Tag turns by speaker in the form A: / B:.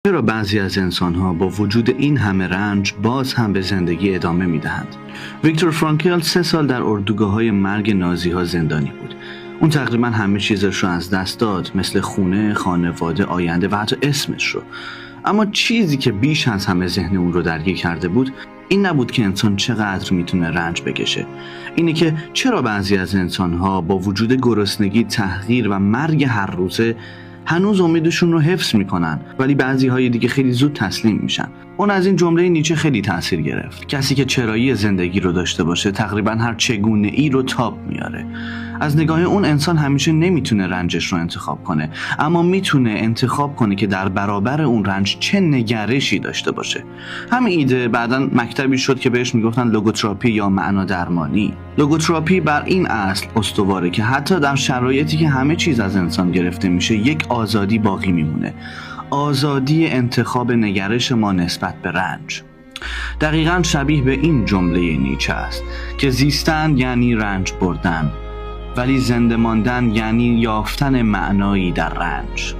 A: چرا بعضی از انسان‌ها با وجود این همه رنج باز هم به زندگی ادامه می‌دهند؟ ویکتور فرانکل 3 سال در اردوگاه‌های مرگ نازی‌ها زندانی بود. اون تقریبا همه چیزش رو از دست داد، مثل خونه، خانواده، آینده و حتی اسمش رو. اما چیزی که بیش از همه ذهن اون رو درگیر کرده بود این نبود که انسان چقدر میتونه رنج بکشه. اینه که چرا بعضی از انسان‌ها با وجود گرسنگی، تحقیر و مرگ هر روزه هنوز امیدشون رو حفظ میکنن، ولی بعضی‌های دیگه خیلی زود تسلیم میشن. اون از این جمله نیچه خیلی تاثیر گرفت. کسی که چرایی زندگی رو داشته باشه تقریبا هر چگونه ای رو تاب میاره. از نگاه اون انسان همیشه نمیتونه رنجش رو انتخاب کنه، اما میتونه انتخاب کنه که در برابر اون رنج چه نگرشی داشته باشه. همین ایده بعداً مکتبی شد که بهش میگفتن لوگوتراپی یا معنا درمانی. لوگوتراپی بر این اصل استواره که حتی در شرایطی که همه چیز از انسان گرفته میشه یک آزادی باقی میمونه. آزادی انتخاب نگرش ما نسبت به رنج. دقیقاً شبیه به این جمله نیچه است که زیستن یعنی رنج بردن، ولی زنده ماندن یعنی یافتن معنایی در رنج.